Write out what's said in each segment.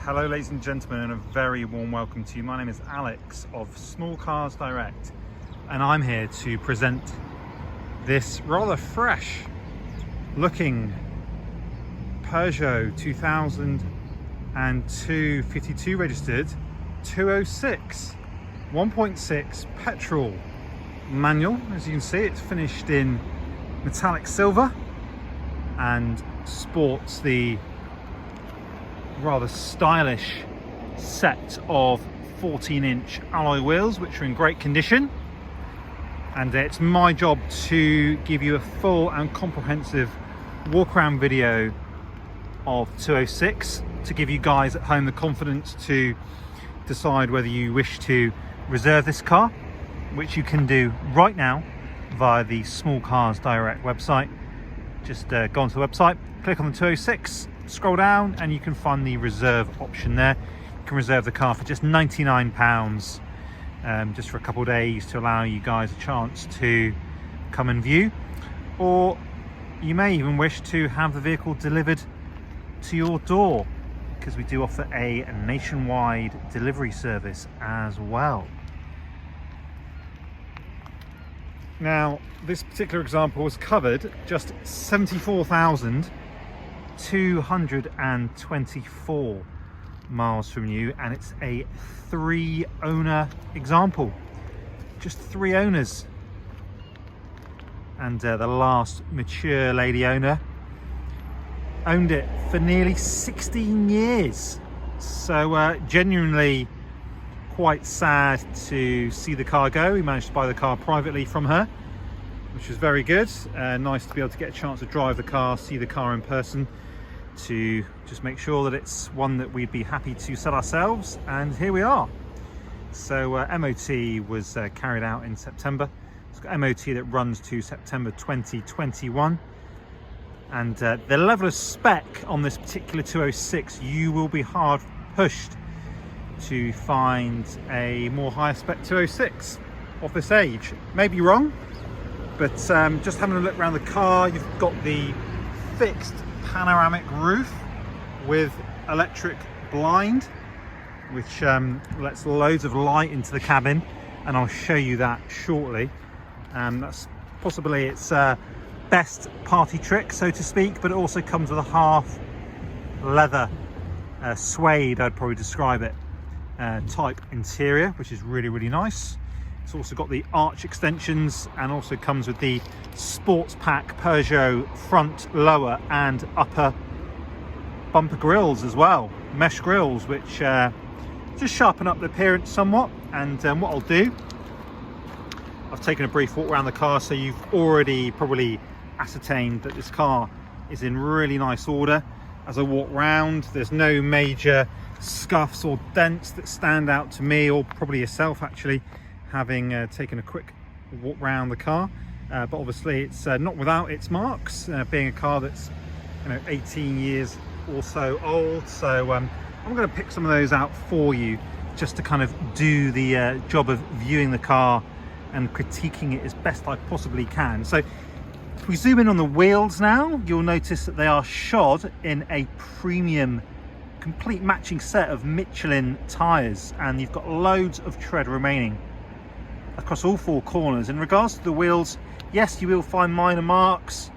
Hello ladies and gentlemen, and a very warm welcome to you. My name is Alex of Small Cars Direct, and I'm here to present this rather fresh looking Peugeot 2002 52 registered 206 1.6 petrol manual. As you can see, it's finished in metallic silver and sports the rather stylish set of 14-inch alloy wheels, which are in great condition. And it's my job to give you a full and comprehensive walk around video of 206 to give you guys at home the confidence to decide whether you wish to reserve this car, which you can do right now via the Small Cars Direct website. Just go onto the website, click on the 206, scroll down, and you can find the reserve option there. You can reserve the car for just £99, just for a couple of days to allow you guys a chance to come and view, or you may even wish to have the vehicle delivered to your door, because we do offer a nationwide delivery service as well. Now, this particular example was covered just 74,224 miles from you, and it's a 3-owner example, just 3 owners, and the last mature lady owner owned it for nearly 16 years. So genuinely quite sad to see the car go. We managed to buy the car privately from her, which was very good. Nice to be able to get a chance to drive the car, see the car in person, to just make sure that it's one that we'd be happy to sell ourselves, and here we are. So MOT was carried out in September. It's got MOT that runs to September 2021, and the level of spec on this particular 206, you will be hard pushed to find a more higher spec 206 of this age. Maybe wrong, but just having a look around the car, you've got the fixed panoramic roof with electric blind, which lets loads of light into the cabin, and I'll show you that shortly. That's possibly its best party trick, so to speak, but it also comes with a half leather suede, I'd probably describe it, type interior, which is really nice. It's also got the arch extensions, and also comes with the sports pack Peugeot front, lower and upper bumper grills as well, mesh grills, which just sharpen up the appearance somewhat. And what I'll do, I've taken a brief walk around the car, so you've already probably ascertained that this car is in really nice order. As I walk round, there's no major scuffs or dents that stand out to me, or probably yourself actually, having taken a quick walk round the car. But obviously it's not without its marks, being a car that's 18 years or so old. So I'm going to pick some of those out for you, just to kind of do the job of viewing the car and critiquing it as best I possibly can. So if we zoom in on the wheels now, you'll notice that they are shod in a premium complete matching set of Michelin tyres, and you've got loads of tread remaining across all 4 corners. In regards to the wheels, yes, you will find minor marks.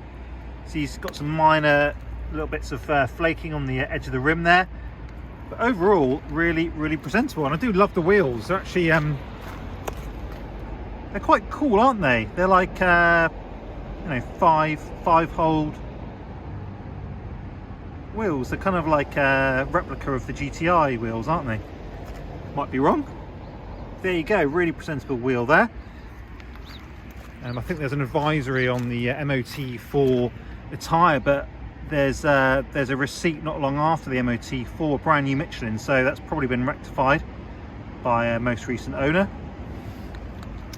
So you've got some minor little bits of flaking on the edge of the rim there, but overall really presentable. And I do love the wheels. They're actually they're quite cool, aren't they? They're like 5-hole wheels. They're kind of like a replica of the GTI wheels, aren't they? Might be wrong. There you go, really presentable wheel there. I think there's an advisory on the MOT for the tyre, but there's a receipt not long after the MOT for a brand new Michelin, so that's probably been rectified by a most recent owner.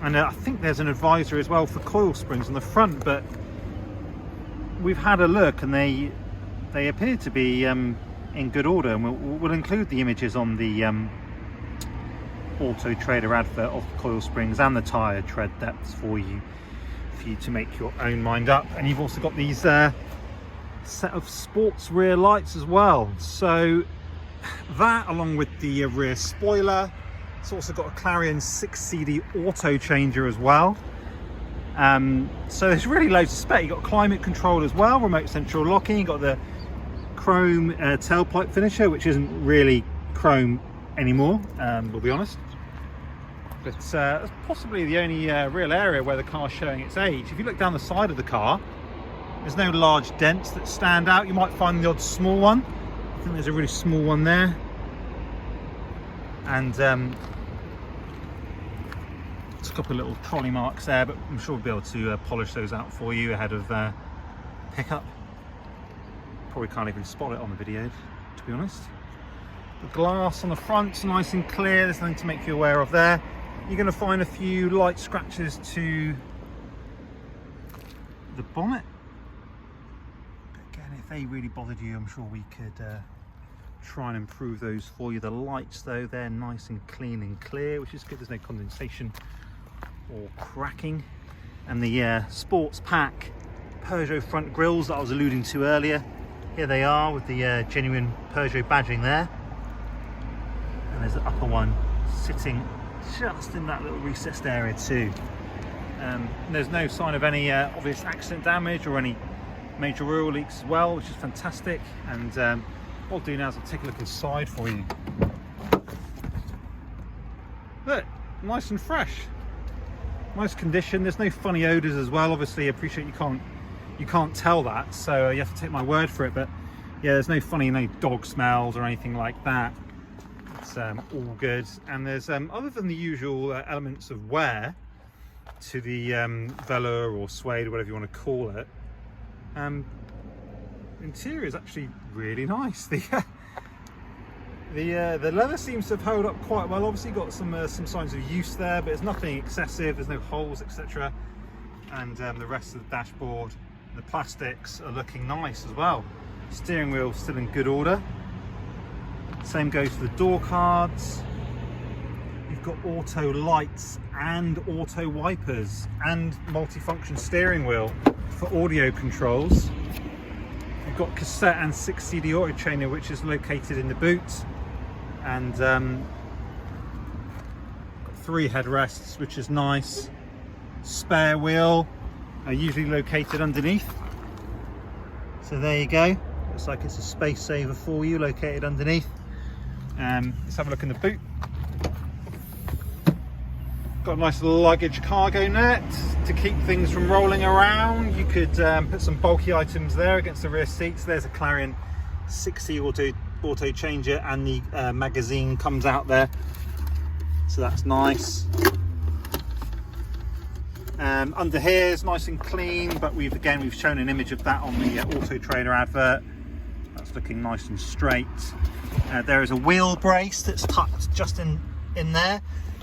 And I think there's an advisory as well for Coil Springs on the front, but we've had a look and they appear to be in good order, and we'll include the images on the Auto Trader advert of the Coil Springs and the tyre tread depths for you to make your own mind up. And you've also got these set of sports rear lights as well. So That, along with the rear spoiler. It's also got a Clarion 6CD auto changer as well. So there's really loads of spec. You've got climate control as well, remote central locking. You've got the chrome tailpipe finisher, which isn't really chrome anymore, we'll be honest. But it's possibly the only real area where the car's showing its age. If you look down the side of the car, there's no large dents that stand out. You might find the odd small one. I think there's a really small one there. And there's a couple of little trolley marks there, but I'm sure we'll be able to polish those out for you ahead of pickup. Probably can't even spot it on the video, to be honest. The glass on the front's nice and clear. There's nothing to make you aware of there. You're going to find a few light scratches to the bonnet. But again, if they really bothered you, I'm sure we could try and improve those for you. The lights though, they're nice and clean and clear, which is good. There's no condensation or cracking. And the sports pack Peugeot front grills that I was alluding to earlier, here they are with the genuine Peugeot badging there. And there's the upper one sitting just in that little recessed area too. There's no sign of any obvious accident damage or any major oil leaks as well, which is fantastic. And what I'll do now is I'll take a look inside for you. Look, nice and fresh, nice condition. There's no funny odours as well. Obviously, I appreciate you can't tell that, so you have to take my word for it. But yeah, there's no funny, no dog smells or anything like that. It's all good. And there's other than the usual elements of wear to the velour or suede or whatever you want to call it, interior is actually really nice. The leather seems to have held up quite well. Obviously got some signs of use there, but it's nothing excessive. There's no holes, etc. And the rest of the dashboard, the plastics are looking nice as well. Steering wheel still in good order. Same goes for the door cards. You've got auto lights and auto wipers and multifunction steering wheel for audio controls. You've got cassette and 6CD auto changer, which is located in the boot, and got 3 headrests, which is nice. Spare wheel are usually located underneath, so there you go. Looks like it's a space saver for you, located underneath. Let's have a look in the boot. Got a nice little luggage cargo net to keep things from rolling around. You could put some bulky items there against the rear seats. There's a Clarion 6C auto changer, and the magazine comes out there, so that's nice. Under here is nice and clean, but we've shown an image of that on the Auto Trader advert. That's looking nice and straight. There is a wheel brace that's tucked just in there,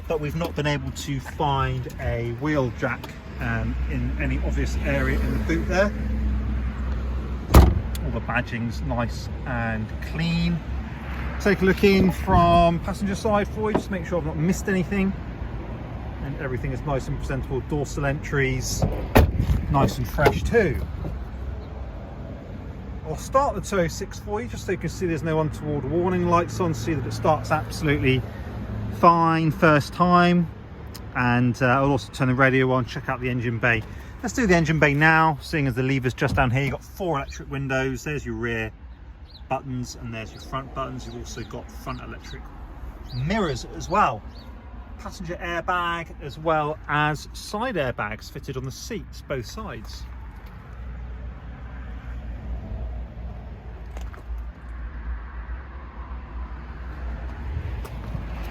but we've not been able to find a wheel jack in any obvious area in the boot there. All the badging's nice and clean. Take a look in from passenger side for you, just to make sure I've not missed anything. And everything is nice and presentable. Dorsal entries, nice and fresh too. I'll start the 206 for you, just so you can see there's no untoward warning lights on. See that it starts absolutely fine first time. And I'll also turn the radio on, check out the engine bay. Let's do the engine bay now, seeing as the lever's just down here. You've got 4 electric windows. There's your rear buttons and there's your front buttons. You've also got front electric mirrors as well. Passenger airbag as well as side airbags fitted on the seats, both sides.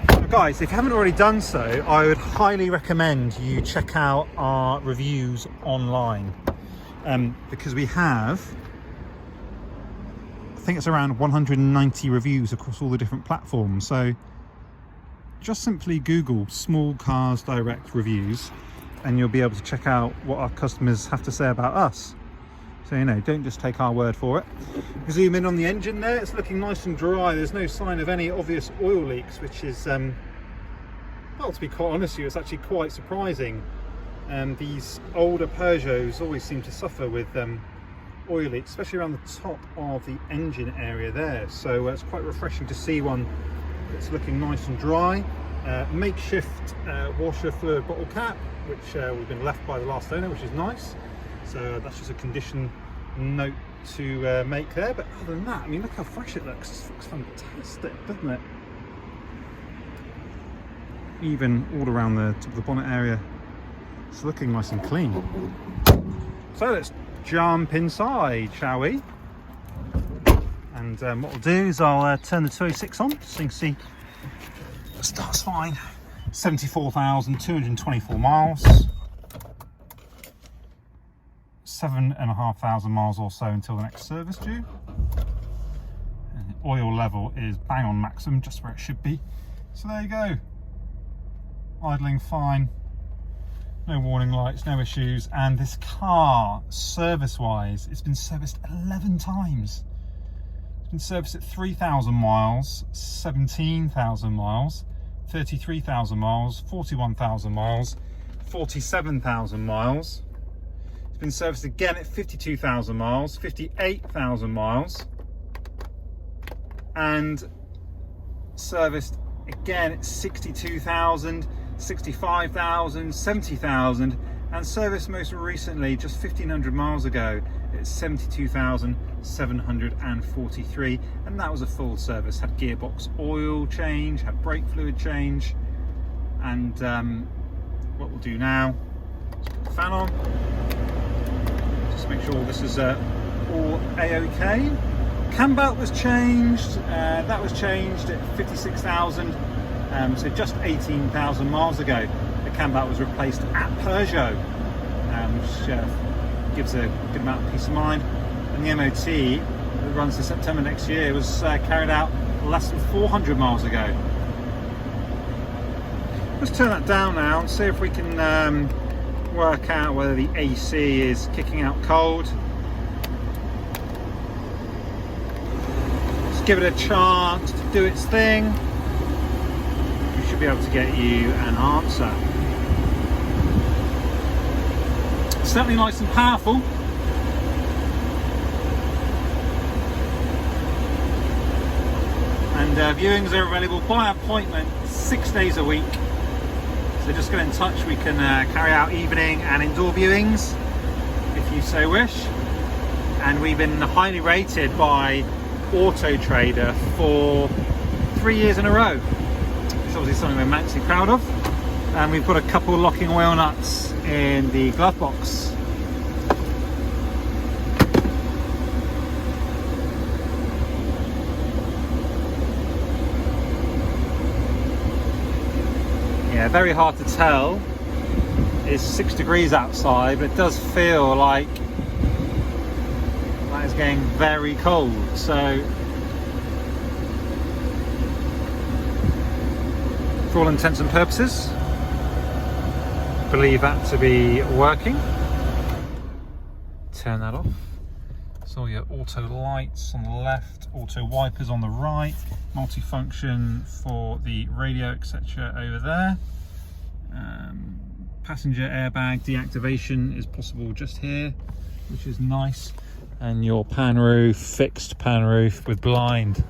Now guys, if you haven't already done so, I would highly recommend you check out our reviews online, because we have, I think it's around 190 reviews across all the different platforms. So just simply Google Small Cars Direct reviews and you'll be able to check out what our customers have to say about us. So, you know, don't just take our word for it. Zoom in on the engine there, it's looking nice and dry. There's no sign of any obvious oil leaks, which is, well, to be quite honest with you, it's actually quite surprising. These older Peugeots always seem to suffer with oily, especially around the top of the engine area there. So it's quite refreshing to see one that's looking nice and dry. Makeshift washer fluid bottle cap, which we've been left by the last owner, which is nice. So that's just a condition note to make there. But other than that, I mean, look how fresh it looks. It looks fantastic, doesn't it? Even all around the top of the bonnet area, it's looking nice and clean. So let's jump inside, shall we? And what we'll do is I'll turn the 206 on so you can see it starts fine. 74,224 miles. 7,500 miles or so until the next service due. And the oil level is bang on maximum, just where it should be. So there you go. Idling fine. No warning lights, no issues. And this car, service-wise, it's been serviced 11 times. It's been serviced at 3,000 miles, 17,000 miles, 33,000 miles, 41,000 miles, 47,000 miles. It's been serviced again at 52,000 miles, 58,000 miles, and serviced again at 62,000, 65,000, 70,000, and serviced most recently just 1,500 miles ago at 72,743, and that was a full service. Had gearbox oil change, had brake fluid change, and what we'll do now is put the fan on, just make sure this is all a-okay. Cam belt was changed, that was changed at 56,000. So just 18,000 miles ago, the cam belt was replaced at Peugeot, which gives a good amount of peace of mind. And the MOT that runs to September next year was carried out less than 400 miles ago. Let's turn that down now and see if we can work out whether the AC is kicking out cold. Let's give it a chance to do its thing. Should be able to get you an answer. Certainly nice and powerful. And viewings are available by appointment 6 days a week. So just get in touch. We can carry out evening and indoor viewings if you so wish. And we've been highly rated by Auto Trader for 3 years in a row. It's obviously something we're immensely proud of, and we've got a couple locking oil nuts in the glove box. Yeah, very hard to tell. It's 6 degrees outside, but it does feel like that is getting very cold. So for all intents and purposes, believe that to be working. Turn that off. So your auto lights on the left, auto wipers on the right, multifunction for the radio, etc. over there. Passenger airbag deactivation is possible just here, which is nice. And your pan roof, fixed pan roof with blind.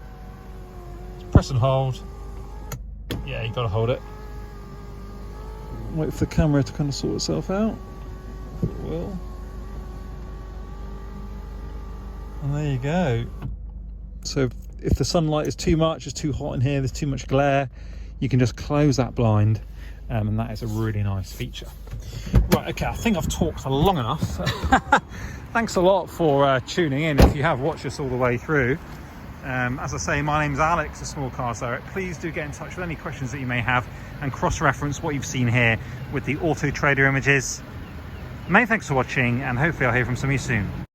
Press and hold. Yeah, you got to hold it. Wait for the camera to kind of sort itself out. It will. And there you go. So if the sunlight is too much, it's too hot in here, there's too much glare, you can just close that blind, and that is a really nice feature. Right, okay, I think I've talked long enough. Thanks a lot for tuning in if you have watched us all the way through. As I say, my name's Alex, the Small Cars Direct. Please do get in touch with any questions that you may have and cross-reference what you've seen here with the Auto Trader images. Many thanks for watching, and hopefully I'll hear from some of you soon.